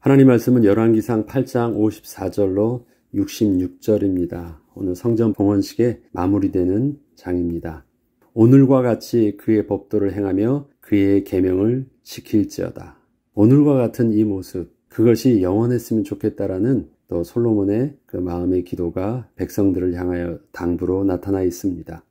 하나님 말씀은 열왕기상 8장 54절로 66절입니다. 오늘 성전 봉헌식의 마무리되는 장입니다. 오늘과 같이 그의 법도를 행하며 그의 계명을 지킬지어다. 오늘과 같은 이 모습, 그것이 영원했으면 좋겠다라는 또 솔로몬의 그 마음의 기도가 백성들을 향하여 당부로 나타나 있습니다.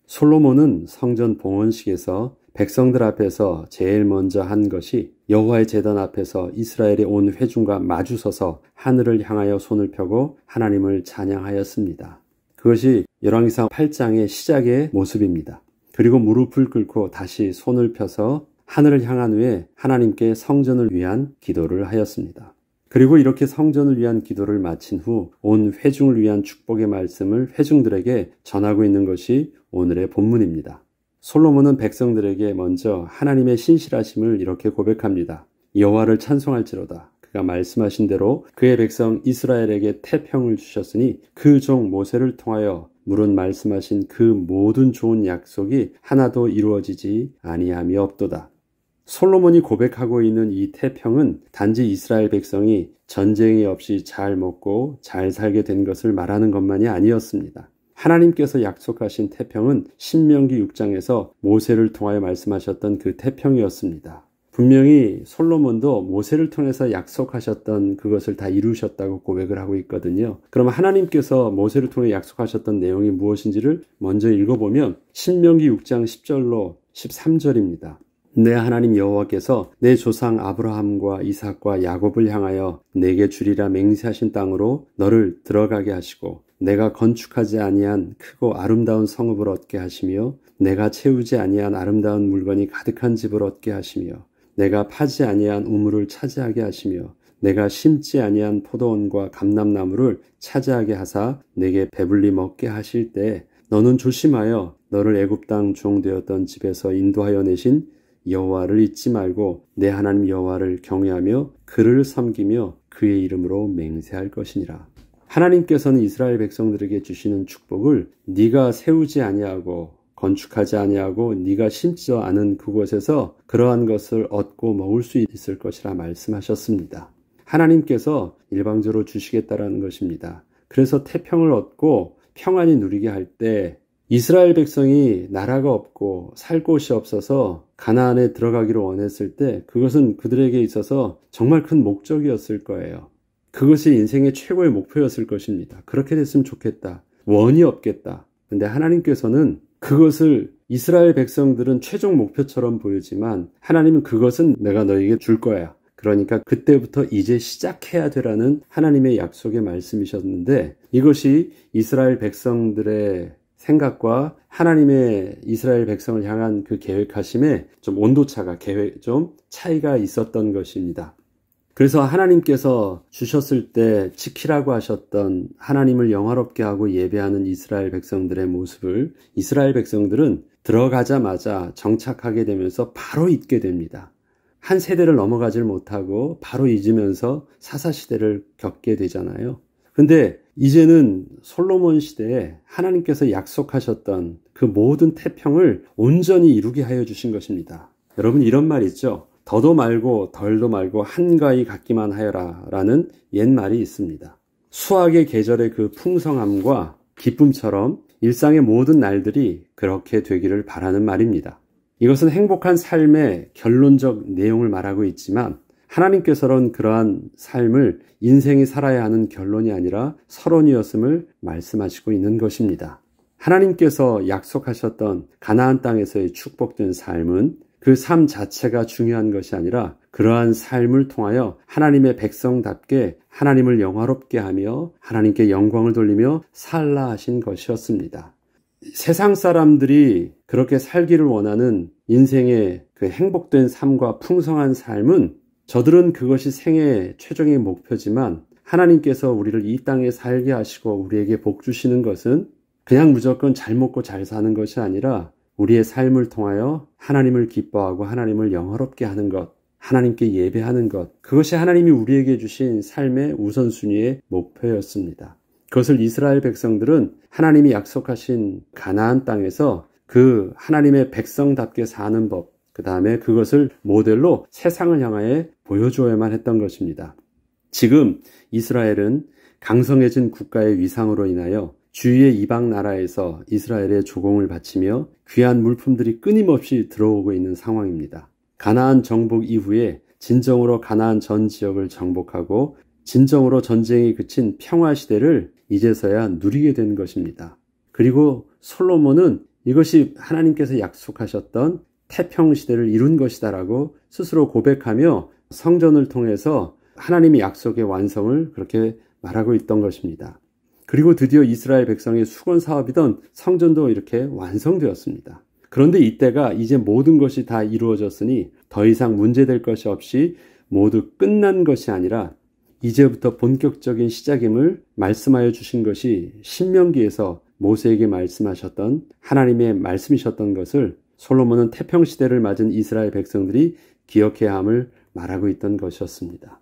솔로몬은 성전 봉헌식에서 백성들 앞에서 제일 먼저 한 것이 여호와의 제단 앞에서 이스라엘의 온 회중과 마주서서 하늘을 향하여 손을 펴고 하나님을 찬양하였습니다. 그것이 열왕기상 8장의 시작의 모습입니다. 그리고 무릎을 꿇고 다시 손을 펴서 하늘을 향한 후에 하나님께 성전을 위한 기도를 하였습니다. 그리고 이렇게 성전을 위한 기도를 마친 후 온 회중을 위한 축복의 말씀을 회중들에게 전하고 있는 것이 오늘의 본문입니다. 솔로몬은 백성들에게 먼저 하나님의 신실하심을 이렇게 고백합니다. 여호와를 찬송할지로다. 그가 말씀하신 대로 그의 백성 이스라엘에게 태평을 주셨으니 그 종 모세를 통하여 물은 말씀하신 그 모든 좋은 약속이 하나도 이루어지지 아니함이 없도다. 솔로몬이 고백하고 있는 이 태평은 단지 이스라엘 백성이 전쟁이 없이 잘 먹고 잘 살게 된 것을 말하는 것만이 아니었습니다. 하나님께서 약속하신 태평은 신명기 6장에서 모세를 통하여 말씀하셨던 그 태평이었습니다. 분명히 솔로몬도 모세를 통해서 약속하셨던 그것을 다 이루셨다고 고백을 하고 있거든요. 그럼 하나님께서 모세를 통해 약속하셨던 내용이 무엇인지를 먼저 읽어보면 신명기 6장 10절로 13절입니다. 내 하나님 여호와께서 내 조상 아브라함과 이삭과 야곱을 향하여 내게 주리라 맹세하신 땅으로 너를 들어가게 하시고 내가 건축하지 아니한 크고 아름다운 성읍을 얻게 하시며 내가 채우지 아니한 아름다운 물건이 가득한 집을 얻게 하시며 내가 파지 아니한 우물을 차지하게 하시며 내가 심지 아니한 포도원과 감람나무를 차지하게 하사 내게 배불리 먹게 하실 때 너는 조심하여 너를 애굽 땅 종 되었던 집에서 인도하여 내신 여호와를 잊지 말고 내 하나님 여호와를 경외하며 그를 섬기며 그의 이름으로 맹세할 것이니라. 하나님께서는 이스라엘 백성들에게 주시는 축복을 네가 세우지 아니하고 건축하지 아니하고 네가 심지 않은 그곳에서 그러한 것을 얻고 먹을 수 있을 것이라 말씀하셨습니다. 하나님께서 일방적으로 주시겠다라는 것입니다. 그래서 태평을 얻고 평안히 누리게 할 때 이스라엘 백성이 나라가 없고 살 곳이 없어서 가나안에 들어가기를 원했을 때 그것은 그들에게 있어서 정말 큰 목적이었을 거예요. 그것이 인생의 최고의 목표였을 것입니다. 그렇게 됐으면 좋겠다. 원이 없겠다. 근데 하나님께서는 그것을 이스라엘 백성들은 최종 목표처럼 보이지만 하나님은 그것은 내가 너에게 줄 거야. 그러니까 그때부터 이제 시작해야 되라는 하나님의 약속의 말씀이셨는데 이것이 이스라엘 백성들의 생각과 하나님의 이스라엘 백성을 향한 그 계획하심에 좀 온도차가 좀 차이가 있었던 것입니다. 그래서 하나님께서 주셨을 때 지키라고 하셨던 하나님을 영화롭게 하고 예배하는 이스라엘 백성들의 모습을 이스라엘 백성들은 들어가자마자 정착하게 되면서 바로 잊게 됩니다. 한 세대를 넘어가질 못하고 바로 잊으면서 사사시대를 겪게 되잖아요. 근데 이제는 솔로몬 시대에 하나님께서 약속하셨던 그 모든 태평을 온전히 이루게 하여 주신 것입니다. 여러분 이런 말 있죠. 더도 말고 덜도 말고 한가히 갖기만 하여라 라는 옛말이 있습니다. 수확의 계절의 그 풍성함과 기쁨처럼 일상의 모든 날들이 그렇게 되기를 바라는 말입니다. 이것은 행복한 삶의 결론적 내용을 말하고 있지만 하나님께서는 그러한 삶을 인생이 살아야 하는 결론이 아니라 서론이었음을 말씀하시고 있는 것입니다. 하나님께서 약속하셨던 가나안 땅에서의 축복된 삶은 그 삶 자체가 중요한 것이 아니라 그러한 삶을 통하여 하나님의 백성답게 하나님을 영화롭게 하며 하나님께 영광을 돌리며 살라 하신 것이었습니다. 세상 사람들이 그렇게 살기를 원하는 인생의 그 행복된 삶과 풍성한 삶은 저들은 그것이 생애의 최종의 목표지만 하나님께서 우리를 이 땅에 살게 하시고 우리에게 복 주시는 것은 그냥 무조건 잘 먹고 잘 사는 것이 아니라 우리의 삶을 통하여 하나님을 기뻐하고 하나님을 영화롭게 하는 것, 하나님께 예배하는 것, 그것이 하나님이 우리에게 주신 삶의 우선순위의 목표였습니다. 그것을 이스라엘 백성들은 하나님이 약속하신 가나안 땅에서 그 하나님의 백성답게 사는 법, 그 다음에 그것을 모델로 세상을 향하여 보여줘야만 했던 것입니다. 지금 이스라엘은 강성해진 국가의 위상으로 인하여 주위의 이방 나라에서 이스라엘의 조공을 바치며 귀한 물품들이 끊임없이 들어오고 있는 상황입니다. 가나안 정복 이후에 진정으로 가나안 전 지역을 정복하고 진정으로 전쟁이 그친 평화 시대를 이제서야 누리게 된 것입니다. 그리고 솔로몬은 이것이 하나님께서 약속하셨던 태평 시대를 이룬 것이다라고 스스로 고백하며 성전을 통해서 하나님의 약속의 완성을 그렇게 말하고 있던 것입니다. 그리고 드디어 이스라엘 백성의 수건 사업이던 성전도 이렇게 완성되었습니다. 그런데 이때가 이제 모든 것이 다 이루어졌으니 더 이상 문제될 것이 없이 모두 끝난 것이 아니라 이제부터 본격적인 시작임을 말씀하여 주신 것이 신명기에서 모세에게 말씀하셨던 하나님의 말씀이셨던 것을 솔로몬은 태평시대를 맞은 이스라엘 백성들이 기억해야 함을 말하고 있던 것이었습니다.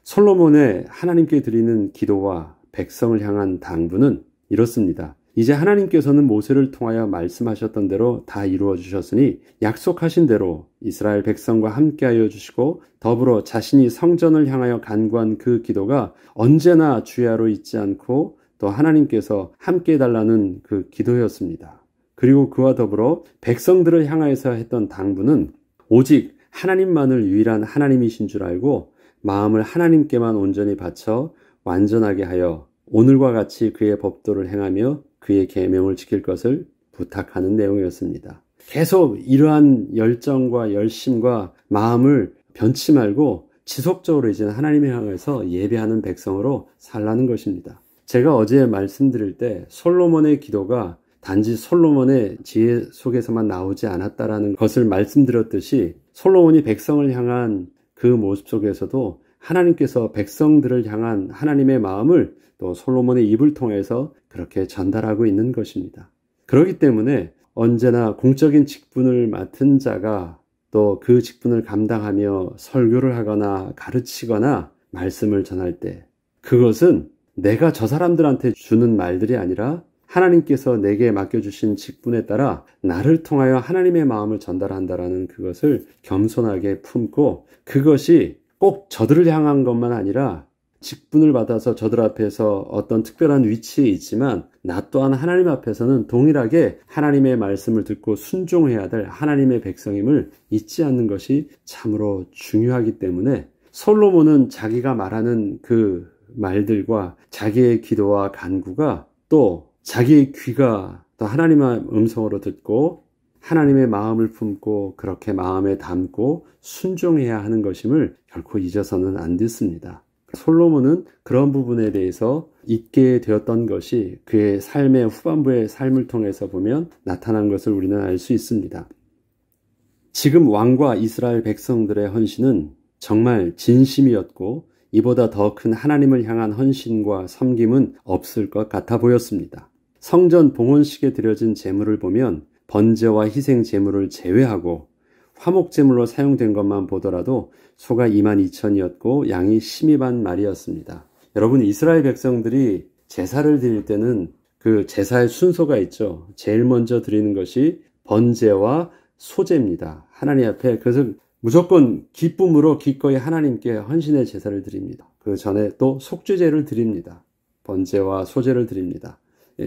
솔로몬의 하나님께 드리는 기도와 백성을 향한 당부는 이렇습니다. 이제 하나님께서는 모세를 통하여 말씀하셨던 대로 다 이루어 주셨으니 약속하신 대로 이스라엘 백성과 함께하여 주시고 더불어 자신이 성전을 향하여 간구한 그 기도가 언제나 주야로 있지 않고 또 하나님께서 함께 해달라는 그 기도였습니다. 그리고 그와 더불어 백성들을 향하여서 했던 당부는 오직 하나님만을 유일한 하나님이신 줄 알고 마음을 하나님께만 온전히 바쳐 완전하게 하여 오늘과 같이 그의 법도를 행하며 그의 계명을 지킬 것을 부탁하는 내용이었습니다. 계속 이러한 열정과 열심과 마음을 변치 말고 지속적으로 이제 하나님을 향해서 예배하는 백성으로 살라는 것입니다. 제가 어제 말씀드릴 때 솔로몬의 기도가 단지 솔로몬의 지혜 속에서만 나오지 않았다라는 것을 말씀드렸듯이 솔로몬이 백성을 향한 그 모습 속에서도 하나님께서 백성들을 향한 하나님의 마음을 또 솔로몬의 입을 통해서 그렇게 전달하고 있는 것입니다. 그렇기 때문에 언제나 공적인 직분을 맡은 자가 또 그 직분을 감당하며 설교를 하거나 가르치거나 말씀을 전할 때 그것은 내가 저 사람들한테 주는 말들이 아니라 하나님께서 내게 맡겨주신 직분에 따라 나를 통하여 하나님의 마음을 전달한다라는 그것을 겸손하게 품고 그것이 꼭 저들을 향한 것만 아니라 직분을 받아서 저들 앞에서 어떤 특별한 위치에 있지만 나 또한 하나님 앞에서는 동일하게 하나님의 말씀을 듣고 순종해야 될 하나님의 백성임을 잊지 않는 것이 참으로 중요하기 때문에 솔로몬은 자기가 말하는 그 말들과 자기의 기도와 간구가 또 자기의 귀가 또 하나님의 음성으로 듣고 하나님의 마음을 품고 그렇게 마음에 담고 순종해야 하는 것임을 결코 잊어서는 안 됐습니다. 솔로몬은 그런 부분에 대해서 잊게 되었던 것이 그의 삶의 후반부의 삶을 통해서 보면 나타난 것을 우리는 알 수 있습니다. 지금 왕과 이스라엘 백성들의 헌신은 정말 진심이었고 이보다 더 큰 하나님을 향한 헌신과 섬김은 없을 것 같아 보였습니다. 성전 봉헌식에 드려진 제물을 보면 번제와 희생 제물을 제외하고 화목 제물로 사용된 것만 보더라도 소가 22,000이었고 양이 12,000마리였습니다. 여러분 이스라엘 백성들이 제사를 드릴 때는 그 제사의 순서가 있죠. 제일 먼저 드리는 것이 번제와 소제입니다. 하나님 앞에 그래서 무조건 기쁨으로 기꺼이 하나님께 헌신의 제사를 드립니다. 그 전에 또 속죄제를 드립니다. 번제와 소제를 드립니다.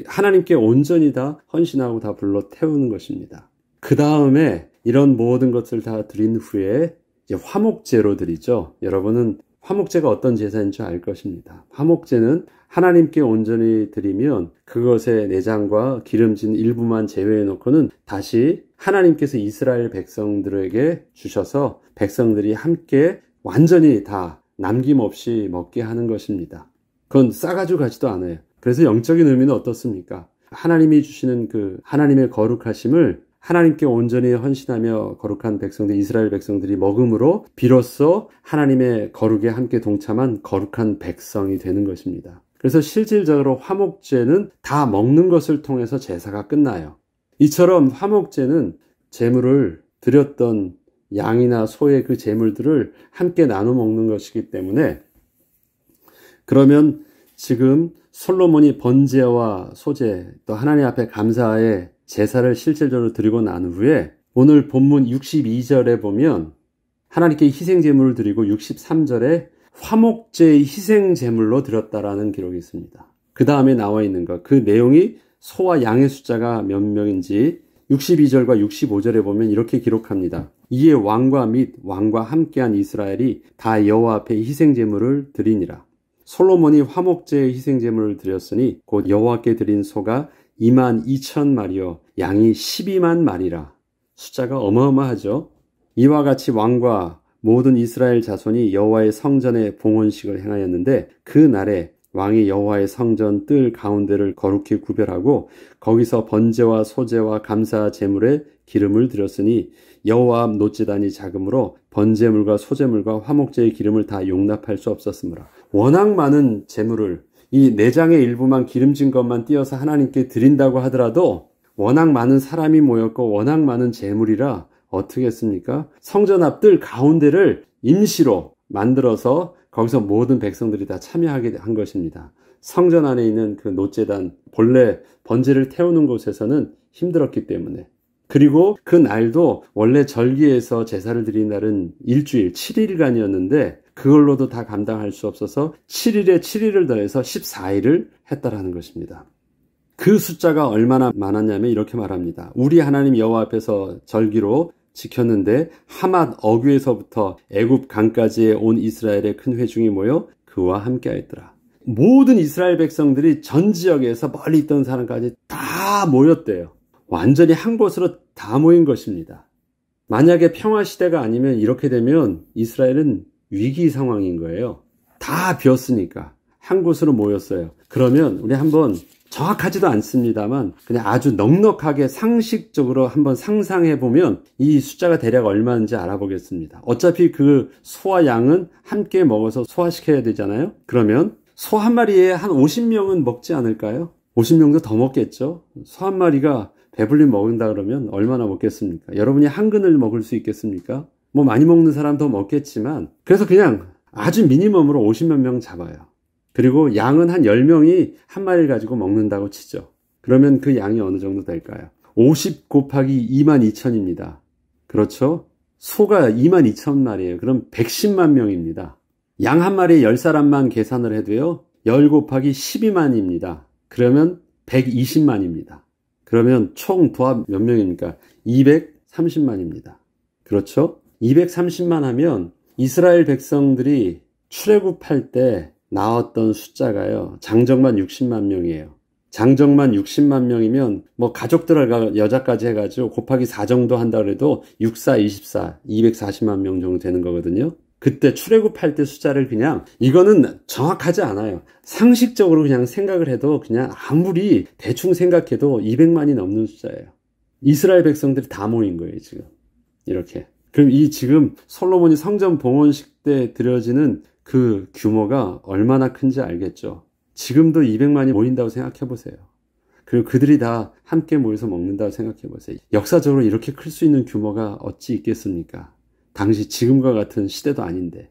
하나님께 온전히 다 헌신하고 다 불러 태우는 것입니다. 그 다음에 이런 모든 것을 다 드린 후에 이제 화목제로 드리죠. 여러분은 화목제가 어떤 제사인 줄 알 것입니다. 화목제는 하나님께 온전히 드리면 그것의 내장과 기름진 일부만 제외해 놓고는 다시 하나님께서 이스라엘 백성들에게 주셔서 백성들이 함께 완전히 다 남김없이 먹게 하는 것입니다. 그건 싸가지고 가지도 않아요. 그래서 영적인 의미는 어떻습니까? 하나님이 주시는 그 하나님의 거룩하심을 하나님께 온전히 헌신하며 거룩한 백성들, 이스라엘 백성들이 먹음으로 비로소 하나님의 거룩에 함께 동참한 거룩한 백성이 되는 것입니다. 그래서 실질적으로 화목제는 다 먹는 것을 통해서 제사가 끝나요. 이처럼 화목제는 제물을 드렸던 양이나 소의 그 제물들을 함께 나눠 먹는 것이기 때문에 그러면 지금 솔로몬이 번제와 소제 또 하나님 앞에 감사의 제사를 실질적으로 드리고 난 후에 오늘 본문 62절에 보면 하나님께 희생제물을 드리고 63절에 화목제의 희생제물로 드렸다라는 기록이 있습니다. 그 다음에 나와 있는 것, 그 내용이 소와 양의 숫자가 몇 명인지 62절과 65절에 보면 이렇게 기록합니다. 이에 왕과 및 왕과 함께한 이스라엘이 다 여호와 앞에 희생제물을 드리니라. 솔로몬이 화목제의 희생제물을 드렸으니 곧 여호와께 드린 소가 22,000마리요 양이 12만 마리라. 숫자가 어마어마하죠. 이와 같이 왕과 모든 이스라엘 자손이 여호와의 성전에 봉헌식을 행하였는데 그 날에 왕이 여호와의 성전 뜰 가운데를 거룩히 구별하고 거기서 번제와 소제와 감사 제물에 기름을 드렸으니 여호와 앞 노제단이 작으므로 번제물과 소제물과 화목제의 기름을 다 용납할 수 없었으므라. 워낙 많은 제물을 이 내장의 일부만 기름진 것만 띄어서 하나님께 드린다고 하더라도 워낙 많은 사람이 모였고 워낙 많은 제물이라 어떻게 했습니까? 성전 앞 뜰 가운데를 임시로 만들어서 거기서 모든 백성들이 다 참여하게 한 것입니다. 성전 안에 있는 그 노제단, 본래 번제를 태우는 곳에서는 힘들었기 때문에. 그리고 그 날도 원래 절기에서 제사를 드린 날은 일주일, 7일간이었는데 그걸로도 다 감당할 수 없어서 7일에 7일을 더해서 14일을 했다라는 것입니다. 그 숫자가 얼마나 많았냐면 이렇게 말합니다. 우리 하나님 여호와 앞에서 절기로 지켰는데 하맛 어귀에서부터 애굽 강까지에 온 이스라엘의 큰 회중이 모여 그와 함께하였더라. 모든 이스라엘 백성들이 전 지역에서 멀리 있던 사람까지 다 모였대요. 완전히 한 곳으로 다 모인 것입니다. 만약에 평화 시대가 아니면 이렇게 되면 이스라엘은 위기 상황인 거예요. 다 비었으니까 한 곳으로 모였어요. 그러면 우리 한번 정확하지도 않습니다만 그냥 아주 넉넉하게 상식적으로 한번 상상해 보면 이 숫자가 대략 얼마인지 알아보겠습니다. 어차피 그 소와 양은 함께 먹어서 소화시켜야 되잖아요. 그러면 소 한 마리에 한 50명은 먹지 않을까요? 50명도 더 먹겠죠. 소 한 마리가 배불리 먹는다 그러면 얼마나 먹겠습니까? 여러분이 한 근을 먹을 수 있겠습니까? 뭐 많이 먹는 사람도 먹겠지만 그래서 그냥 아주 미니멈으로 50몇 명 잡아요. 그리고 양은 한 10명이 한 마리를 가지고 먹는다고 치죠. 그러면 그 양이 어느 정도 될까요? 50 곱하기 22,000입니다. 그렇죠? 소가 22,000마리예요. 그럼 110만 명입니다. 양 한 마리에 10사람만 계산을 해도요. 10 곱하기 12만입니다. 그러면 120만입니다. 그러면 총 도합 몇 명입니까? 230만입니다. 그렇죠? 230만 하면 이스라엘 백성들이 출애굽할 때 나왔던 숫자가요. 장정만 60만 명이에요. 장정만 60만 명이면 뭐 가족들 여자까지 해가지고 곱하기 4 정도 한다 그래도 6, 4, 24, 240만 명 정도 되는 거거든요. 그때 출애굽할 때 숫자를 그냥 이거는 정확하지 않아요. 상식적으로 그냥 생각을 해도 그냥 아무리 대충 생각해도 200만이 넘는 숫자예요. 이스라엘 백성들이 다 모인 거예요, 지금. 이렇게. 그럼 이 지금 솔로몬이 성전 봉헌식 때 드려지는 그 규모가 얼마나 큰지 알겠죠. 지금도 200만이 모인다고 생각해 보세요. 그리고 그들이 다 함께 모여서 먹는다고 생각해 보세요. 역사적으로 이렇게 클 수 있는 규모가 어찌 있겠습니까? 당시 지금과 같은 시대도 아닌데.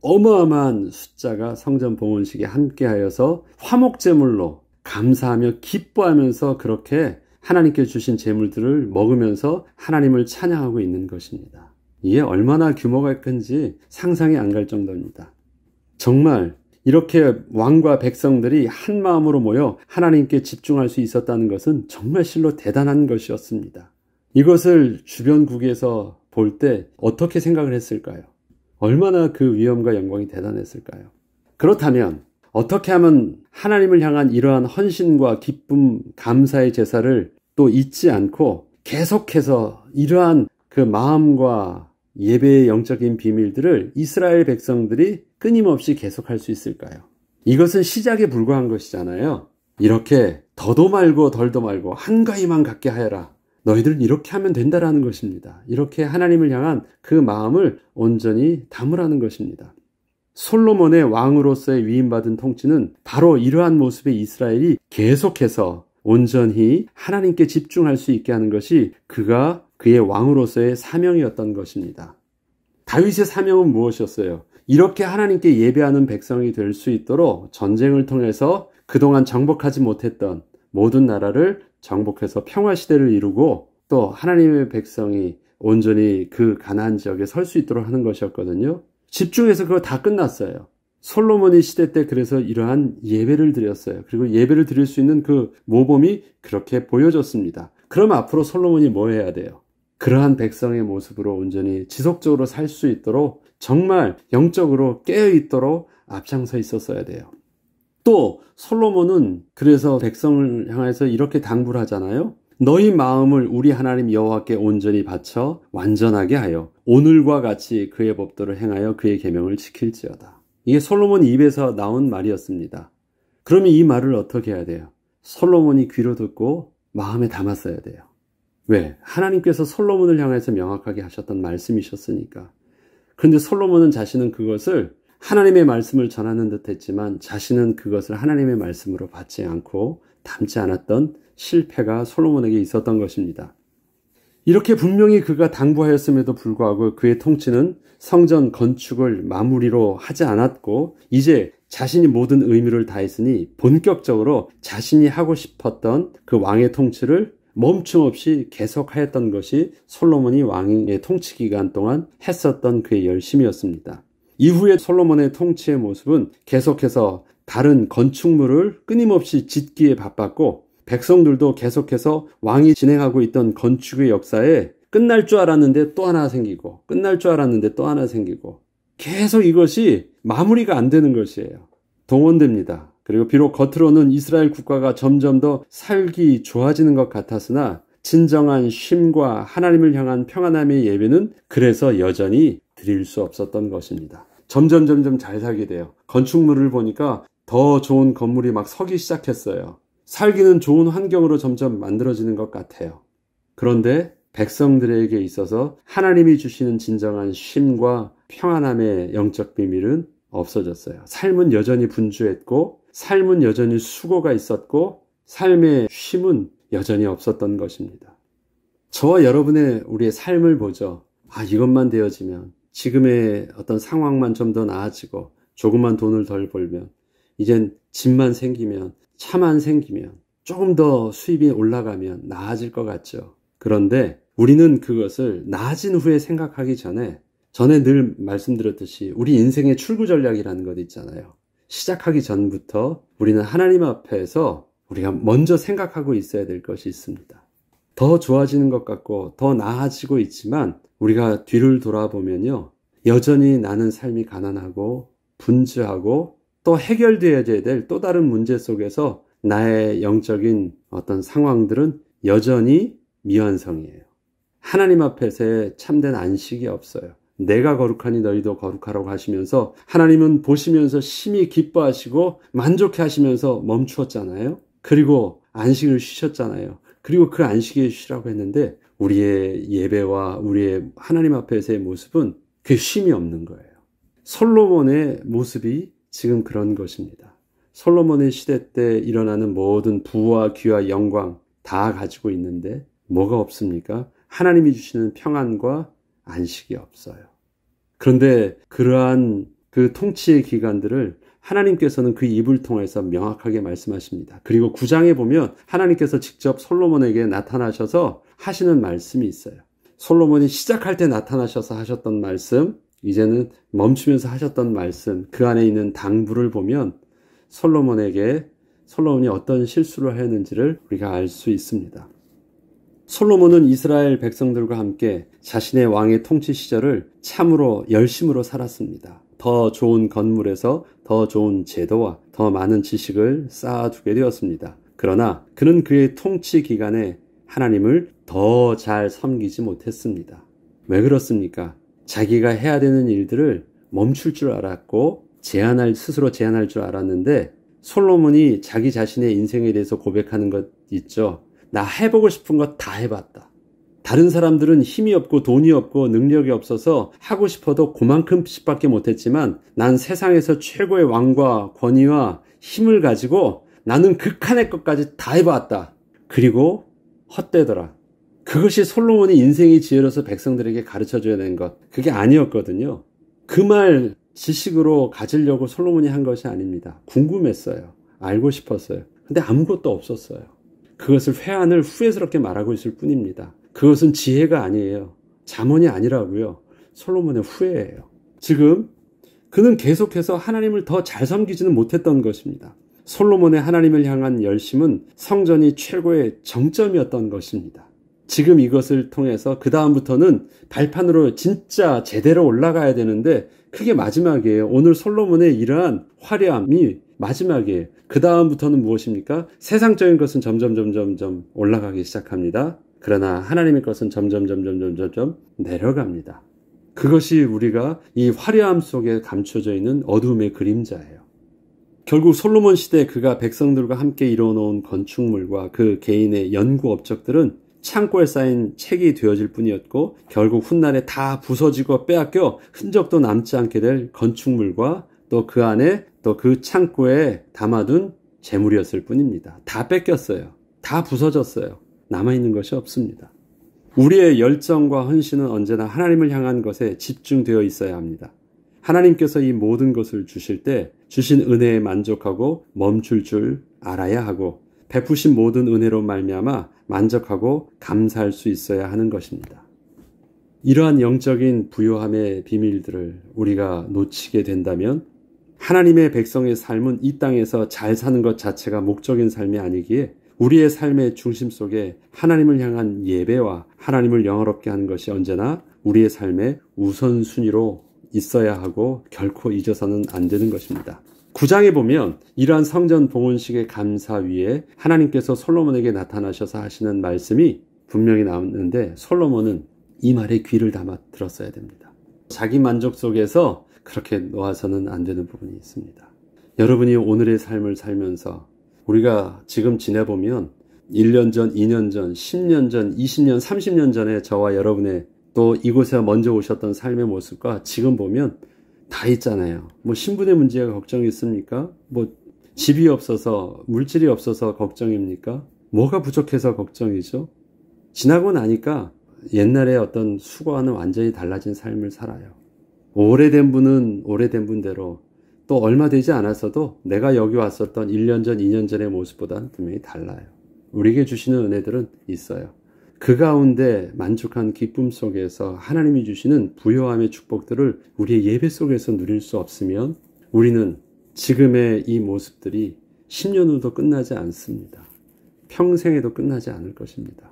어마어마한 숫자가 성전 봉헌식에 함께하여서 화목제물로 감사하며 기뻐하면서 그렇게 하나님께 주신 제물들을 먹으면서 하나님을 찬양하고 있는 것입니다. 이게 얼마나 규모가 큰지 상상이 안 갈 정도입니다. 정말 이렇게 왕과 백성들이 한 마음으로 모여 하나님께 집중할 수 있었다는 것은 정말 실로 대단한 것이었습니다. 이것을 주변국에서 볼 때 어떻게 생각을 했을까요? 얼마나 그 위엄과 영광이 대단했을까요? 그렇다면 어떻게 하면 하나님을 향한 이러한 헌신과 기쁨, 감사의 제사를 또 잊지 않고 계속해서 이러한 그 마음과 예배의 영적인 비밀들을 이스라엘 백성들이 끊임없이 계속할 수 있을까요? 이것은 시작에 불과한 것이잖아요. 이렇게 더도 말고 덜도 말고 한가위만 갖게 하여라. 너희들은 이렇게 하면 된다라는 것입니다. 이렇게 하나님을 향한 그 마음을 온전히 담으라는 것입니다. 솔로몬의 왕으로서의 위임받은 통치는 바로 이러한 모습의 이스라엘이 계속해서 온전히 하나님께 집중할 수 있게 하는 것이 그의 왕으로서의 사명이었던 것입니다. 다윗의 사명은 무엇이었어요? 이렇게 하나님께 예배하는 백성이 될 수 있도록 전쟁을 통해서 그동안 정복하지 못했던 모든 나라를 정복해서 평화시대를 이루고 또 하나님의 백성이 온전히 그 가나안 지역에 설 수 있도록 하는 것이었거든요. 집중해서 그거 다 끝났어요. 솔로몬이 시대 때 그래서 이러한 예배를 드렸어요. 그리고 예배를 드릴 수 있는 그 모범이 그렇게 보여졌습니다. 그럼 앞으로 솔로몬이 뭐 해야 돼요? 그러한 백성의 모습으로 온전히 지속적으로 살 수 있도록 정말 영적으로 깨어있도록 앞장서 있었어야 돼요. 또 솔로몬은 그래서 백성을 향해서 이렇게 당부를 하잖아요. 너희 마음을 우리 하나님 여호와께 온전히 바쳐 완전하게 하여 오늘과 같이 그의 법도를 행하여 그의 계명을 지킬지어다. 이게 솔로몬 입에서 나온 말이었습니다. 그러면 이 말을 어떻게 해야 돼요? 솔로몬이 귀로 듣고 마음에 담았어야 돼요. 왜? 하나님께서 솔로몬을 향해서 명확하게 하셨던 말씀이셨으니까. 그런데 솔로몬은 자신은 그것을 하나님의 말씀을 전하는 듯 했지만 자신은 그것을 하나님의 말씀으로 받지 않고 담지 않았던 실패가 솔로몬에게 있었던 것입니다. 이렇게 분명히 그가 당부하였음에도 불구하고 그의 통치는 성전 건축을 마무리로 하지 않았고 이제 자신이 모든 의무를 다했으니 본격적으로 자신이 하고 싶었던 그 왕의 통치를 멈춤 없이 계속하였던 것이 솔로몬이 왕의 통치 기간 동안 했었던 그의 열심이었습니다. 이후에 솔로몬의 통치의 모습은 계속해서 다른 건축물을 끊임없이 짓기에 바빴고 백성들도 계속해서 왕이 진행하고 있던 건축의 역사에 끝날 줄 알았는데 또 하나 생기고 끝날 줄 알았는데 또 하나 생기고 계속 이것이 마무리가 안 되는 것이에요. 동원됩니다. 그리고 비록 겉으로는 이스라엘 국가가 점점 더 살기 좋아지는 것 같았으나 진정한 쉼과 하나님을 향한 평안함의 예배는 그래서 여전히 드릴 수 없었던 것입니다. 점점 잘 살게 돼요. 건축물을 보니까 더 좋은 건물이 막 서기 시작했어요. 살기는 좋은 환경으로 점점 만들어지는 것 같아요. 그런데 백성들에게 있어서 하나님이 주시는 진정한 쉼과 평안함의 영적 비밀은 없어졌어요. 삶은 여전히 분주했고 삶은 여전히 수고가 있었고 삶의 쉼은 여전히 없었던 것입니다. 저와 여러분의 우리의 삶을 보죠. 이것만 되어지면 지금의 어떤 상황만 좀 더 나아지고 조금만 돈을 덜 벌면 이젠 집만 생기면 차만 생기면 조금 더 수입이 올라가면 나아질 것 같죠. 그런데 우리는 그것을 나아진 후에 생각하기 전에 늘 말씀드렸듯이 우리 인생의 출구 전략이라는 것 있잖아요. 시작하기 전부터 우리는 하나님 앞에서 우리가 먼저 생각하고 있어야 될 것이 있습니다. 더 좋아지는 것 같고 더 나아지고 있지만 우리가 뒤를 돌아보면요. 여전히 나는 삶이 가난하고 분주하고 또 해결되어야 될 또 다른 문제 속에서 나의 영적인 어떤 상황들은 여전히 미완성이에요. 하나님 앞에서의 참된 안식이 없어요. 내가 거룩하니 너희도 거룩하라고 하시면서 하나님은 보시면서 심히 기뻐하시고 만족해 하시면서 멈추었잖아요. 그리고 안식을 쉬셨잖아요. 그리고 그 안식에 쉬라고 했는데 우리의 예배와 우리의 하나님 앞에서의 모습은 그 쉼이 없는 거예요. 솔로몬의 모습이 지금 그런 것입니다. 솔로몬의 시대 때 일어나는 모든 부와 귀와 영광 다 가지고 있는데 뭐가 없습니까? 하나님이 주시는 평안과 안식이 없어요. 그런데 그러한 그 통치의 기간들을 하나님께서는 그 입을 통해서 명확하게 말씀하십니다. 그리고 9장에 보면 하나님께서 직접 솔로몬에게 나타나셔서 하시는 말씀이 있어요. 솔로몬이 시작할 때 나타나셔서 하셨던 말씀, 이제는 멈추면서 하셨던 말씀, 그 안에 있는 당부를 보면 솔로몬이 어떤 실수를 했는지를 우리가 알 수 있습니다. 솔로몬은 이스라엘 백성들과 함께 자신의 왕의 통치 시절을 참으로 열심으로 살았습니다. 더 좋은 건물에서 더 좋은 제도와 더 많은 지식을 쌓아두게 되었습니다. 그러나 그는 그의 통치 기간에 하나님을 더 잘 섬기지 못했습니다. 왜 그렇습니까? 자기가 해야 되는 일들을 멈출 줄 알았고 스스로 제한할 줄 알았는데 솔로몬이 자기 자신의 인생에 대해서 고백하는 것 있죠. 나 해보고 싶은 거 다 해봤다. 다른 사람들은 힘이 없고 돈이 없고 능력이 없어서 하고 싶어도 그만큼씩밖에 못했지만 난 세상에서 최고의 왕과 권위와 힘을 가지고 나는 극한의 것까지 다 해봤다. 그리고 헛되더라. 그것이 솔로몬이 인생의 지혜로서 백성들에게 가르쳐줘야 되는 것. 그게 아니었거든요. 그 말 지식으로 가지려고 솔로몬이 한 것이 아닙니다. 궁금했어요. 알고 싶었어요. 근데 아무것도 없었어요. 그것을 회한을 후회스럽게 말하고 있을 뿐입니다. 그것은 지혜가 아니에요. 잠언이 아니라고요. 솔로몬의 후예예요. 지금 그는 계속해서 하나님을 더 잘 섬기지는 못했던 것입니다. 솔로몬의 하나님을 향한 열심은 성전이 최고의 정점이었던 것입니다. 지금 이것을 통해서 그 다음부터는 발판으로 진짜 제대로 올라가야 되는데 그게 마지막이에요. 오늘 솔로몬의 이러한 화려함이 마지막이에요. 그 다음부터는 무엇입니까? 세상적인 것은 점점 올라가기 시작합니다. 그러나 하나님의 것은 점점 내려갑니다. 그것이 우리가 이 화려함 속에 감춰져 있는 어둠의 그림자예요. 결국 솔로몬 시대에 그가 백성들과 함께 이뤄놓은 건축물과 그 개인의 연구 업적들은 창고에 쌓인 책이 되어질 뿐이었고 결국 훗날에 다 부서지고 빼앗겨 흔적도 남지 않게 될 건축물과 또 그 안에 또 그 창고에 담아둔 재물이었을 뿐입니다. 다 뺏겼어요. 다 부서졌어요. 남아있는 것이 없습니다. 우리의 열정과 헌신은 언제나 하나님을 향한 것에 집중되어 있어야 합니다. 하나님께서 이 모든 것을 주실 때 주신 은혜에 만족하고 멈출 줄 알아야 하고 베푸신 모든 은혜로 말미암아 만족하고 감사할 수 있어야 하는 것입니다. 이러한 영적인 부요함의 비밀들을 우리가 놓치게 된다면 하나님의 백성의 삶은 이 땅에서 잘 사는 것 자체가 목적인 삶이 아니기에 우리의 삶의 중심 속에 하나님을 향한 예배와 하나님을 영화롭게 하는 것이 언제나 우리의 삶의 우선순위로 있어야 하고 결코 잊어서는 안 되는 것입니다. 9장에 보면 이러한 성전 봉헌식의 감사 위에 하나님께서 솔로몬에게 나타나셔서 하시는 말씀이 분명히 나오는데 솔로몬은 이 말에 귀를 담아 들었어야 됩니다. 자기 만족 속에서 그렇게 놓아서는 안 되는 부분이 있습니다. 여러분이 오늘의 삶을 살면서 우리가 지금 지내보면 1년 전, 2년 전, 10년 전, 20년, 30년 전에 저와 여러분의 또 이곳에 먼저 오셨던 삶의 모습과 지금 보면 다 있잖아요. 뭐 신분의 문제가 걱정이 있습니까? 뭐 집이 없어서 물질이 없어서 걱정입니까? 뭐가 부족해서 걱정이죠? 지나고 나니까 옛날에 어떤 수고와는 완전히 달라진 삶을 살아요. 오래된 분은 오래된 분대로 또 얼마 되지 않았어도 내가 여기 왔었던 1년 전, 2년 전의 모습보다는 분명히 달라요. 우리에게 주시는 은혜들은 있어요. 그 가운데 만족한 기쁨 속에서 하나님이 주시는 부요함의 축복들을 우리의 예배 속에서 누릴 수 없으면 우리는 지금의 이 모습들이 10년 후도 끝나지 않습니다. 평생에도 끝나지 않을 것입니다.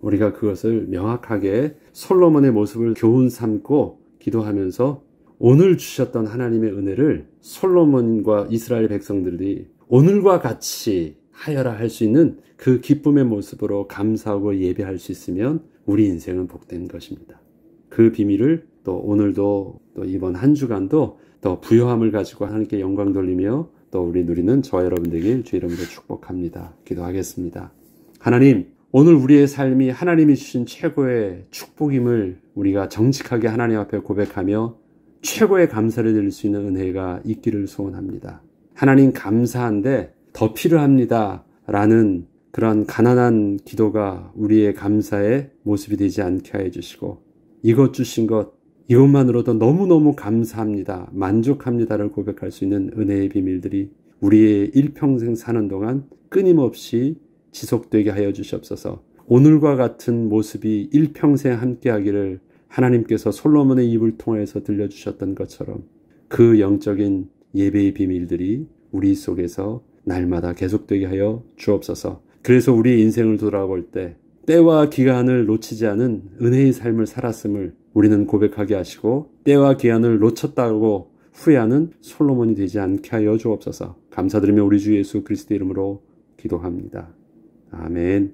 우리가 그것을 명확하게 솔로몬의 모습을 교훈 삼고 기도하면서 오늘 주셨던 하나님의 은혜를 솔로몬과 이스라엘 백성들이 오늘과 같이 하여라 할 수 있는 그 기쁨의 모습으로 감사하고 예배할 수 있으면 우리 인생은 복된 것입니다. 그 비밀을 또 오늘도 또 이번 한 주간도 더 부요함을 가지고 하나님께 영광 돌리며 또 우리 누리는 저와 여러분 되길 주 이름으로 축복합니다. 기도하겠습니다. 하나님, 오늘 우리의 삶이 하나님이 주신 최고의 축복임을 우리가 정직하게 하나님 앞에 고백하며 최고의 감사를 드릴 수 있는 은혜가 있기를 소원합니다. 하나님 감사한데 더 필요합니다 라는 그런 가난한 기도가 우리의 감사의 모습이 되지 않게 하여 주시고 이것 주신 것 이것만으로도 너무너무 감사합니다 만족합니다를 고백할 수 있는 은혜의 비밀들이 우리의 일평생 사는 동안 끊임없이 지속되게 하여 주시옵소서. 오늘과 같은 모습이 일평생 함께하기를 하나님께서 솔로몬의 입을 통해서 들려주셨던 것처럼 그 영적인 예배의 비밀들이 우리 속에서 날마다 계속되게 하여 주옵소서. 그래서 우리의 인생을 돌아볼 때 때와 기한을 놓치지 않은 은혜의 삶을 살았음을 우리는 고백하게 하시고 때와 기한을 놓쳤다고 후회하는 솔로몬이 되지 않게 하여 주옵소서. 감사드리며 우리 주 예수 그리스도의 이름으로 기도합니다. 아멘.